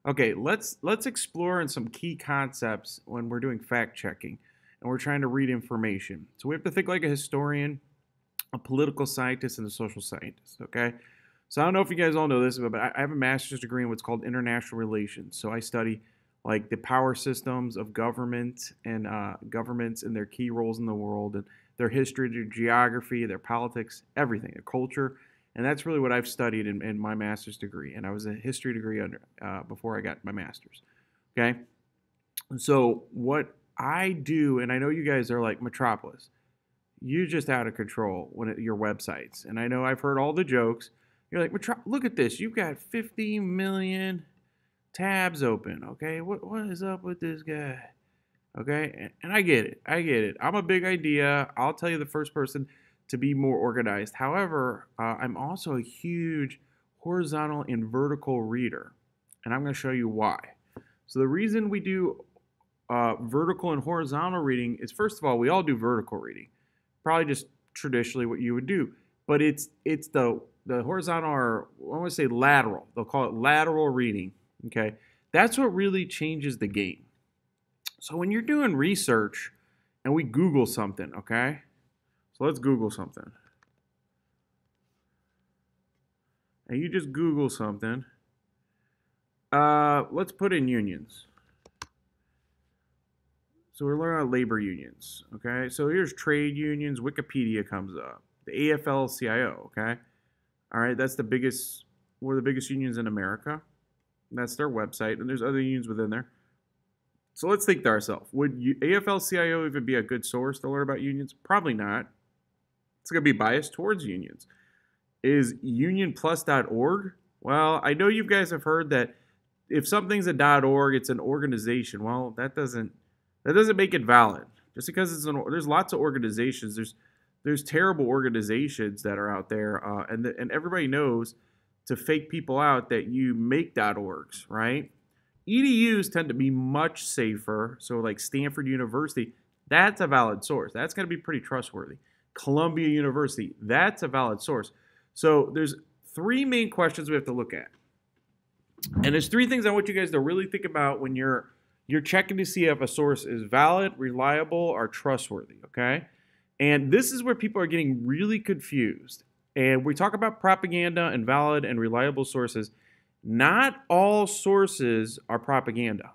Okay, let's explore in some key concepts when we're doing fact checking and we're trying to read information. So we have to think like a historian, a political scientist, and a social scientist. Okay, so I don't know if you guys all know this, but I have a master's degree in what's called international relations. So I study like the power systems of government and governments and their key roles in the world and their history, their geography, their politics, everything, their culture, and that's really what I've studied in my master's degree. And I was a history degree under before I got my master's. Okay, and so what I do, and I know you guys are like Metropolis, you just out of control when your websites. And I know I've heard all the jokes. You're like, look at this. You've got 50 million tabs open. Okay, what is up with this guy? Okay, and I get it. I get it. I'm a big idea. I'll tell you the first person to be more organized. However, I'm also a huge horizontal and vertical reader, and I'm going to show you why. So the reason we do vertical and horizontal reading is, first of all, we all do vertical reading, probably just traditionally what you would do, but it's the horizontal, or I want to say lateral. They'll call it lateral reading. Okay, that's what really changes the game. So when you're doing research and we Google something, okay? So let's Google something. And you just Google something. Let's put in unions. So we're learning about labor unions, okay? So here's trade unions. Wikipedia comes up. The AFL-CIO, okay? All right, that's the biggest, one of the biggest unions in America. That's their website, and there's other unions within there. So let's think to ourselves, would AFL-CIO even be a good source to learn about unions? Probably not. It's going to be biased towards unions. Is unionplus.org? Well, I know you guys have heard that if something's a .org, it's an organization. Well, that doesn't make it valid. Just because there's lots of organizations. There's terrible organizations that are out there, and everybody knows to fake people out that you make .orgs, right? EDUs tend to be much safer. So like Stanford University, that's a valid source. That's going to be pretty trustworthy. Columbia University, that's a valid source. So there's three main questions we have to look at. And there's three things I want you guys to really think about when you're checking to see if a source is valid, reliable, or trustworthy, okay? And this is where people are getting really confused. And we talk about propaganda and valid and reliable sources. Not all sources are propaganda.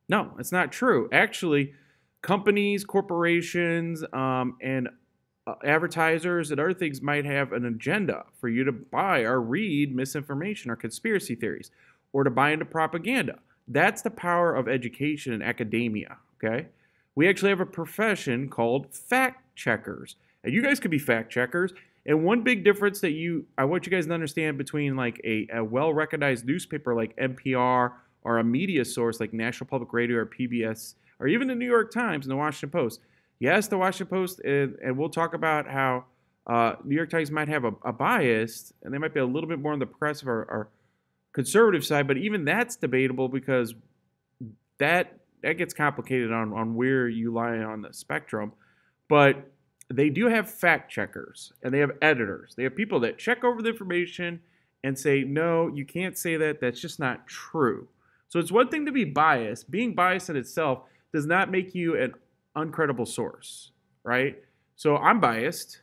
No, it's not true. Actually, companies, corporations, and advertisers and other things might have an agenda for you to buy or read misinformation or conspiracy theories or to buy into propaganda. That's the power of education and academia, okay? We actually have a profession called fact checkers. And you guys could be fact checkers. And one big difference that I want you guys to understand between like a well-recognized newspaper like NPR or a media source like National Public Radio or PBS or even the New York Times and the Washington Post. Yes, the Washington Post, and we'll talk about how New York Times might have a bias and they might be a little bit more on the progressive or conservative side, but even that's debatable because that gets complicated on where you lie on the spectrum. But they do have fact checkers and they have editors. They have people that check over the information and say, no, you can't say that. That's just not true. So it's one thing to be biased. Being biased in itself does not make you an uncredible source, right? So I'm biased.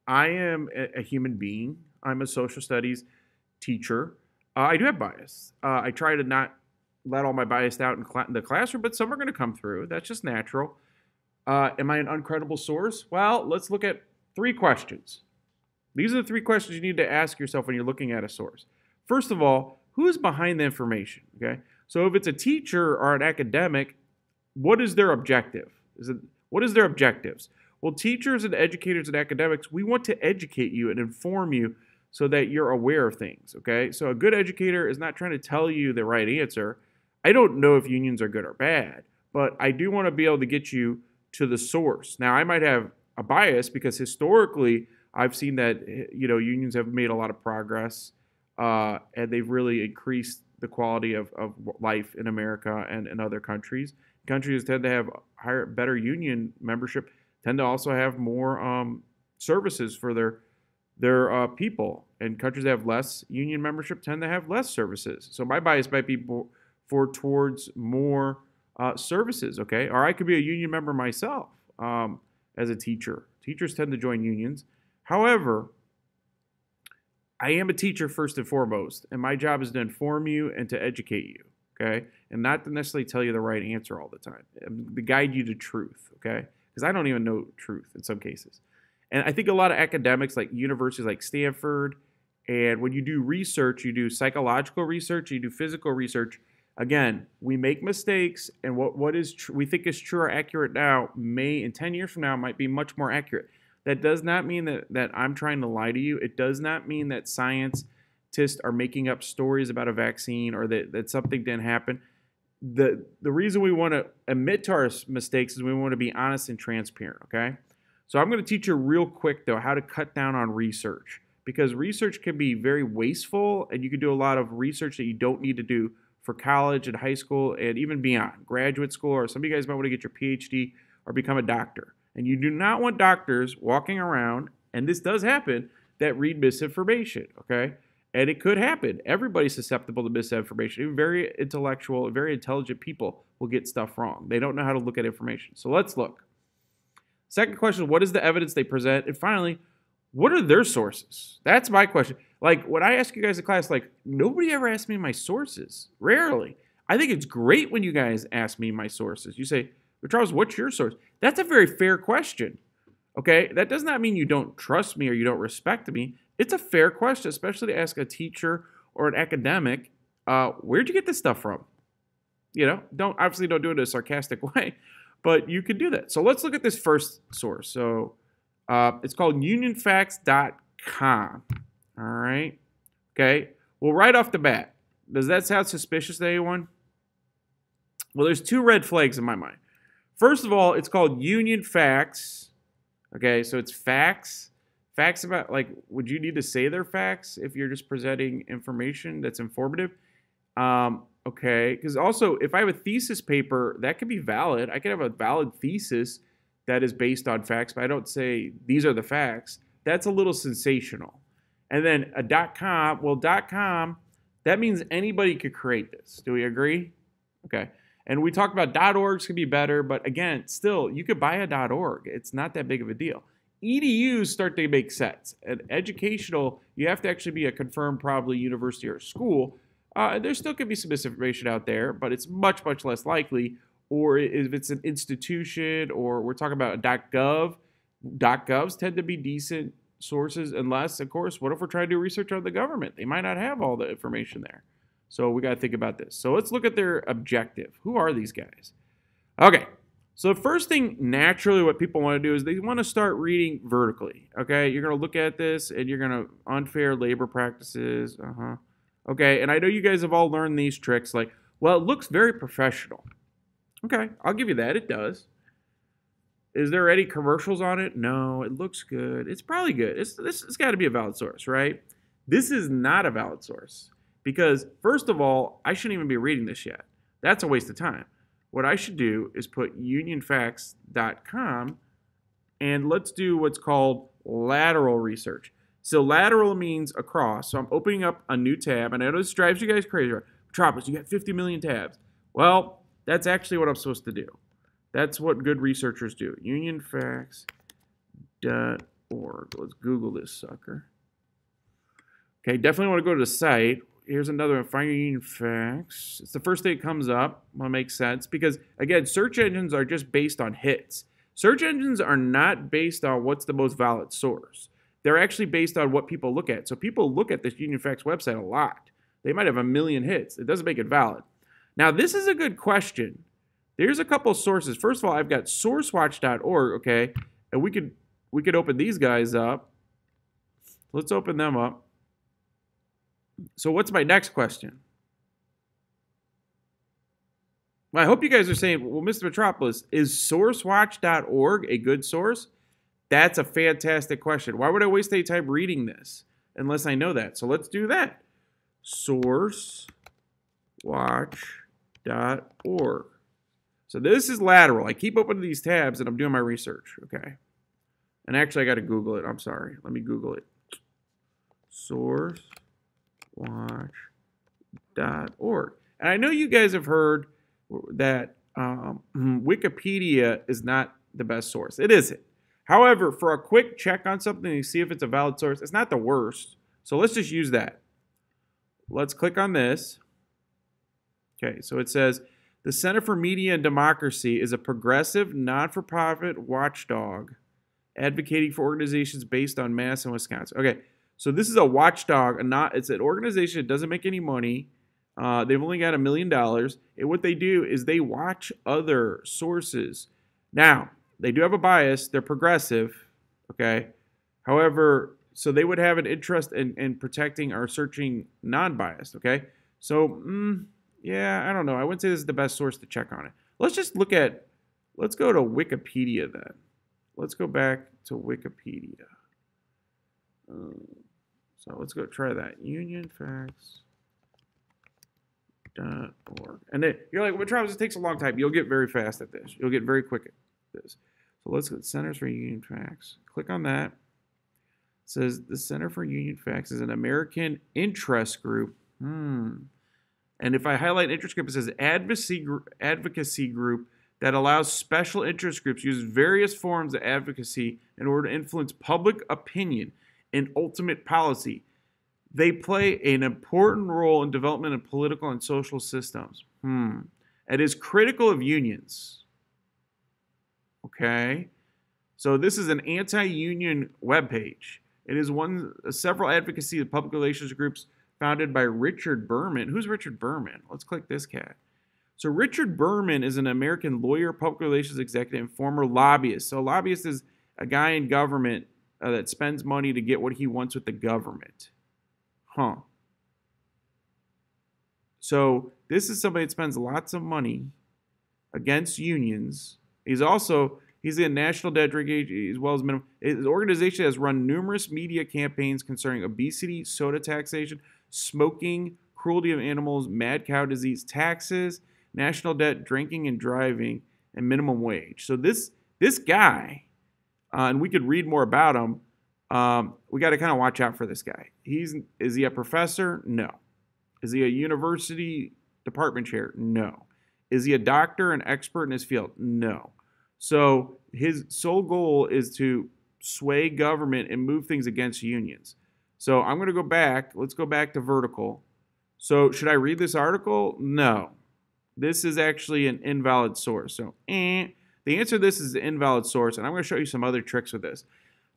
I am a human being. I'm a social studies teacher. I do have bias. I try to not let all my bias out in the classroom, but some are going to come through. That's just natural. Am I an uncredible source? Well, let's look at three questions. These are the three questions you need to ask yourself when you're looking at a source. First of all, who is behind the information? Okay, so if it's a teacher or an academic, what is their objective? What is their objectives? Well, teachers and educators and academics, we want to educate you and inform you so that you're aware of things, okay? So a good educator is not trying to tell you the right answer. I don't know if unions are good or bad, but I do want to be able to get you to the source. Now, I might have a bias because historically I've seen that unions have made a lot of progress and they've really increased the quality of life in America and in other countries. Countries tend to have better union membership, tend to also have more services for their people. And countries that have less union membership tend to have less services. So my bias might be towards more services, okay? Or I could be a union member myself as a teacher. Teachers tend to join unions. However, I am a teacher first and foremost, and my job is to inform you and to educate you, okay? And not to necessarily tell you the right answer all the time, to guide you to truth, okay? Because I don't even know truth in some cases. And I think a lot of academics, like universities like Stanford, and when you do research, you do psychological research, you do physical research. Again, we make mistakes, and what is we think is true or accurate now may, in 10 years from now, might be much more accurate. That does not mean that I'm trying to lie to you. It does not mean that scientists are making up stories about a vaccine or that something didn't happen. The reason we want to admit to our mistakes is we want to be honest and transparent, okay? So I'm going to teach you real quick, though, how to cut down on research, because research can be very wasteful, and you can do a lot of research that you don't need to do for college and high school and even beyond, graduate school, or some of you guys might want to get your PhD or become a doctor. And you do not want doctors walking around, and this does happen, that read misinformation, okay? And it could happen. Everybody's susceptible to misinformation. Even very intellectual, very intelligent people will get stuff wrong. They don't know how to look at information. So let's look. Second question, what is the evidence they present? And finally, what are their sources? That's my question. Like, when I ask you guys in class, like, nobody ever asks me my sources. Rarely. I think it's great when you guys ask me my sources. You say, Charles, what's your source? That's a very fair question, okay? That does not mean you don't trust me or you don't respect me. It's a fair question, especially to ask a teacher or an academic, where'd you get this stuff from? You know, obviously don't do it in a sarcastic way, but you can do that. So let's look at this first source. So it's called unionfacts.com, all right? Okay, well, right off the bat, does that sound suspicious to anyone? Well, there's two red flags in my mind. First of all, it's called Union Facts. Okay, so it's facts. Facts about, like, would you need to say they're facts if you're just presenting information that's informative? Okay, because also, if I have a thesis paper, that could be valid. I could have a valid thesis that is based on facts, but I don't say these are the facts. That's a little sensational. And then a .com, well, .com, that means anybody could create this. Do we agree? Okay. And we talked about .orgs could be better, but again, still, you could buy a .org. It's not that big of a deal. EDUs start to make sense. And educational, you have to actually be a confirmed, probably university or school. There still could be some misinformation out there, but it's much, much less likely. Or if it's an institution, or we're talking about a .gov, .govs tend to be decent sources, unless, of course, what if we're trying to do research on the government? They might not have all the information there. So we got to think about this. So let's look at their objective. Who are these guys? Okay. So the first thing, naturally, what people want to do is they want to start reading vertically. Okay. You're going to look at this and you're going to unfair labor practices. Okay. And I know you guys have all learned these tricks. Like, well, it looks very professional. Okay. I'll give you that. It does. Is there any commercials on it? No. It looks good. It's probably good. It's got to be a valid source, right? This is not a valid source. Because, first of all, I shouldn't even be reading this yet. That's a waste of time. What I should do is put unionfacts.com, and let's do what's called lateral research. So lateral means across. So I'm opening up a new tab, and I know this drives you guys crazy. Trappers, you got 50 million tabs. Well, that's actually what I'm supposed to do. That's what good researchers do. Unionfacts.org. Let's Google this sucker. Okay, definitely want to go to the site. Here's another one, find your Union Facts. It's the first thing that comes up. Well, it makes sense because, again, search engines are just based on hits. Search engines are not based on what's the most valid source. They're actually based on what people look at. So people look at this Union Facts website a lot. They might have a million hits. It doesn't make it valid. Now, this is a good question. There's a couple sources. First of all, I've got sourcewatch.org, okay? And we could open these guys up. Let's open them up. So what's my next question? Well, I hope you guys are saying, well, Mr. Metropolis, is sourcewatch.org a good source? That's a fantastic question. Why would I waste any time reading this unless I know that? So let's do that. Sourcewatch.org. So this is lateral. I keep opening these tabs and I'm doing my research, okay? And actually, I got to Google it. I'm sorry. Let me Google it. Sourcewatch.org. And I know you guys have heard that Wikipedia is not the best source. It isn't. However, for a quick check on something to see if it's a valid source, it's not the worst. So let's just use that. Let's click on this. Okay, so it says, the Center for Media and Democracy is a progressive, non-for-profit watchdog advocating for organizations based on Madison and Wisconsin. Okay, so this is a watchdog. It's an organization that doesn't make any money. They've only got $1 million. And what they do is they watch other sources. Now, they do have a bias. They're progressive. Okay. However, so they would have an interest in protecting or searching non-biased. Okay. So, yeah, I don't know. I wouldn't say this is the best source to check on it. Let's just let's go to Wikipedia then. Let's go back to Wikipedia. So let's go try that. Unionfacts.org. And then you're like, well, Travis, it takes a long time. You'll get very fast at this. You'll get very quick at this. So let's go to Centers for Union Facts. Click on that. It says the Center for Union Facts is an American interest group. And if I highlight interest group, it says advocacy group that allows special interest groups use various forms of advocacy in order to influence public opinion and ultimate policy. They play an important role in development of political and social systems. It is critical of unions. Okay, so this is an anti-union webpage. It is several advocacy and public relations groups founded by Richard Berman. Who's Richard Berman? Let's click this cat. So Richard Berman is an American lawyer, public relations executive, and former lobbyist. So a lobbyist is a guy in government that spends money to get what he wants with the government. So this is somebody that spends lots of money against unions. He's a national debt drinking as well as minimum. His organization has run numerous media campaigns concerning obesity, soda taxation, smoking, cruelty of animals, mad cow disease, taxes, national debt, drinking and driving, and minimum wage. So this guy, and we could read more about him. We got to kind of watch out for this guy. Is he a professor? No. Is he a university department chair? No. Is he a doctor, an expert in his field? No. So his sole goal is to sway government and move things against unions. So I'm going to go back. Let's go back to vertical. So should I read this article? No. This is actually an invalid source. So the answer to this is an invalid source, and I'm going to show you some other tricks with this.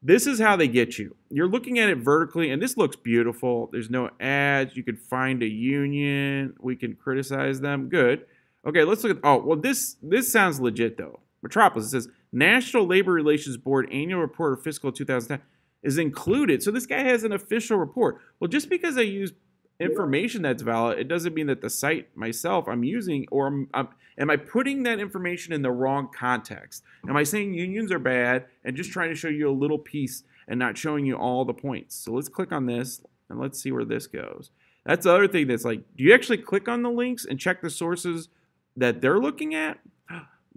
This is how they get you. You're looking at it vertically, and this looks beautiful. There's no ads. You could find a union. We can criticize them. Good. Okay, let's look at, this sounds legit, though. Metropolis, it says, National Labor Relations Board Annual Report of Fiscal 2010 is included. So this guy has an official report. Well, just because I use information that's valid, it doesn't mean that the site myself I'm using, or am I putting that information in the wrong context? Am I saying unions are bad and just trying to show you a little piece and not showing you all the points? So let's click on this and let's see where this goes. That's the other thing that's like, do you actually click on the links and check the sources that they're looking at?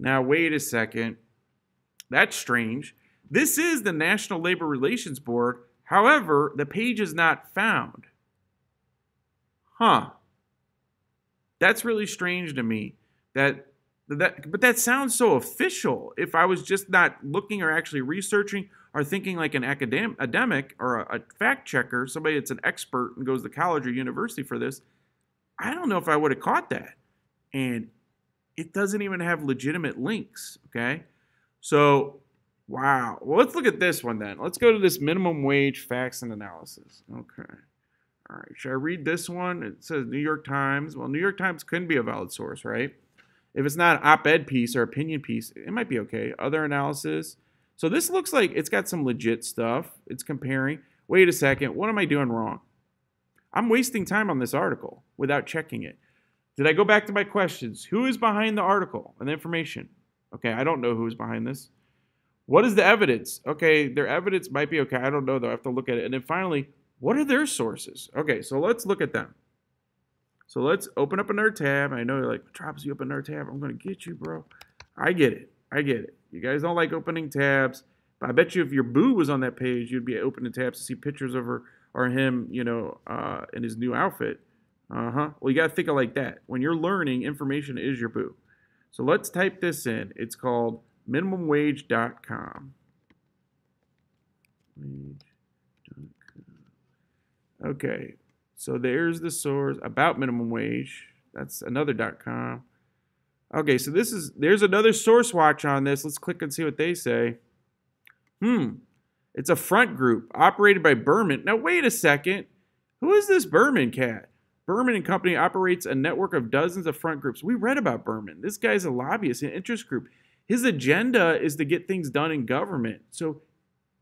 Now, wait a second. That's strange. This is the National Labor Relations Board. However, the page is not found. That's really strange to me. But that sounds so official. If I was just not looking or actually researching or thinking like an academic or a fact checker, somebody that's an expert and goes to college or university for this, I don't know if I would have caught that. And it doesn't even have legitimate links, okay? So, wow. Well, let's look at this one then. Let's go to this minimum wage facts and analysis. Okay. All right. Should I read this one? It says New York Times. Well, New York Times couldn't be a valid source, right? If it's not an op-ed piece or opinion piece, it might be okay. Other analysis. So this looks like it's got some legit stuff. It's comparing. Wait a second. What am I doing wrong? I'm wasting time on this article without checking it. Did I go back to my questions? Who is behind the article and the information? Okay, I don't know who's behind this. What is the evidence? Okay, their evidence might be okay. I don't know, though. I have to look at it. And then finally, what are their sources? Okay, so let's look at them. So let's open up another tab. I know you're like, Travis, you open another tab. I'm going to get you, bro. I get it. I get it. You guys don't like opening tabs. But I bet you if your boo was on that page, you'd be opening tabs to see pictures of her or him, in his new outfit. Well, you got to think of like that. When you're learning, information is your boo. So let's type this in. It's called minimumwage.com. Okay, so there's the source about minimum wage. That's another .com. Okay, so there's another Sourcewatch on this. Let's click and see what they say. It's a front group operated by Berman. Now wait a second. Who is this Berman cat? Berman and Company operates a network of dozens of front groups. We read about Berman. This guy's a lobbyist, an interest group. His agenda is to get things done in government. So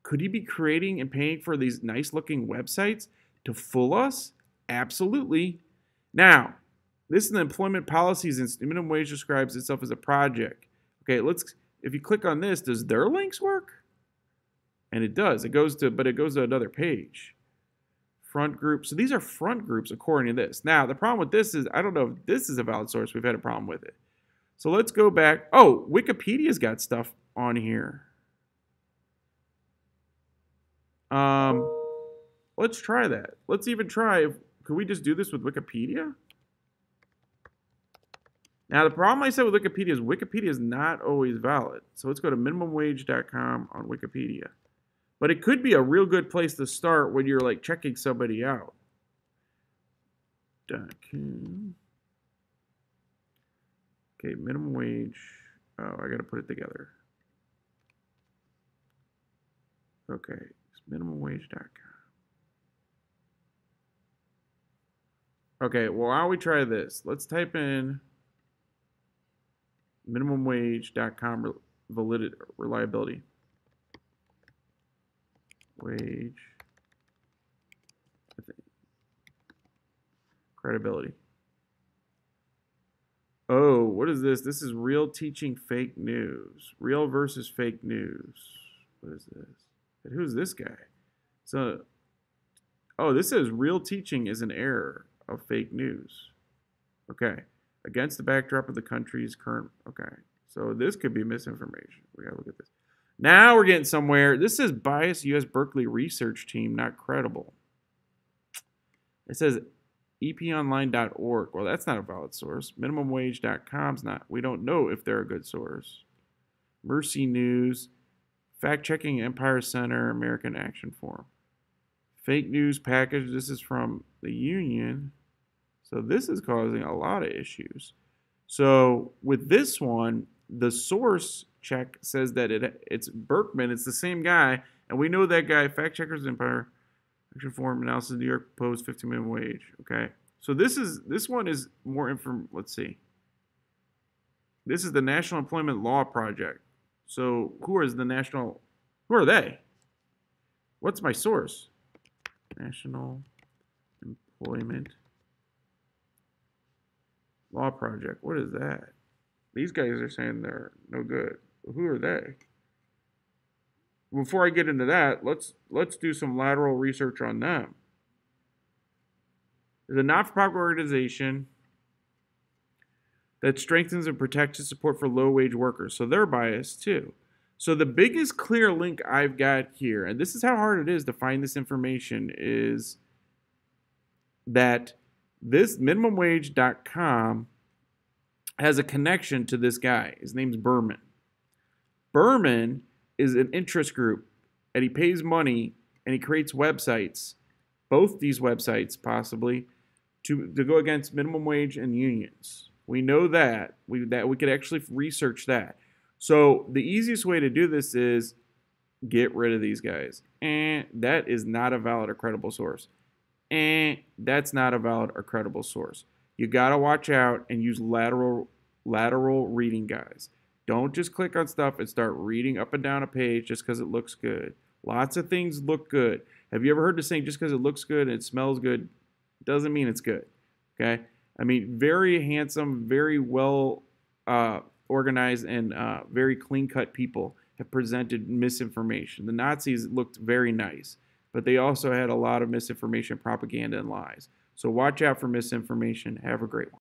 could he be creating and paying for these nice-looking websites to fool us? Absolutely. Now, this is the employment policies, and minimum wage describes itself as a project. Okay, if you click on this, does their links work? And it does. It goes to another page. Front groups. So these are front groups according to this. Now, the problem with this is, I don't know if this is a valid source. We've had a problem with it. So let's go back. Oh, Wikipedia's got stuff on here. Let's try that. Let's even try, could we just do this with Wikipedia? Now, the problem I said with Wikipedia is not always valid. So let's go to minimumwage.com on Wikipedia. But it could be a real good place to start when you're like checking somebody out. Okay, minimum wage. Oh, I got to put it together. Okay, it's minimumwage.com. Okay, well, why don't we try this? Let's type in minimumwage.com reliability. Wage. Credibility. Oh, what is this? This is real teaching fake news. Real versus fake news. What is this? And who's this guy? So, oh, this says real teaching is an error of fake news. Okay. Against the backdrop of the country's current. Okay. So this could be misinformation. We got to look at this. Now we're getting somewhere. This says biased U.S. Berkeley research team, not credible. It says eponline.org. Well, that's not a valid source. Minimumwage.com's not. We don't know if they're a good source. Mercy News, fact-checking Empire Center, American Action Forum. Fake news package. This is from the Union. So this is causing a lot of issues. So with this one, the source check says that it's Berkman. It's the same guy. And we know that guy, Fact Checkers Empire, Action Forum, Analysis, New York Post, 15 minimum wage. Okay. So this one is more inform. Let's see. This is the National Employment Law Project. So who are they? What's my source? National Employment Law Project. What is that? These guys are saying they're no good. Who are they? Before I get into that, let's do some lateral research on them. There's a not-for-profit organization that strengthens and protects support for low-wage workers. So they're biased too. So the biggest clear link I've got here, and this is how hard it is to find this information, is that this minimumwage.com has a connection to this guy. His name's Berman. Berman is an interest group, and he pays money, and he creates websites, both these websites possibly, to go against minimum wage and unions. We know that. We could actually research that. So the easiest way to do this is get rid of these guys. And that is not a valid or credible source. And that's not a valid or credible source. You got to watch out and use lateral reading, guys. Don't just click on stuff and start reading up and down a page just because it looks good. Lots of things look good. Have you ever heard the saying, just because it looks good and it smells good doesn't mean it's good? Okay? I mean, very handsome, very well organized, and very clean-cut people have presented misinformation. The Nazis looked very nice, but they also had a lot of misinformation, propaganda, and lies. So watch out for misinformation. Have a great one.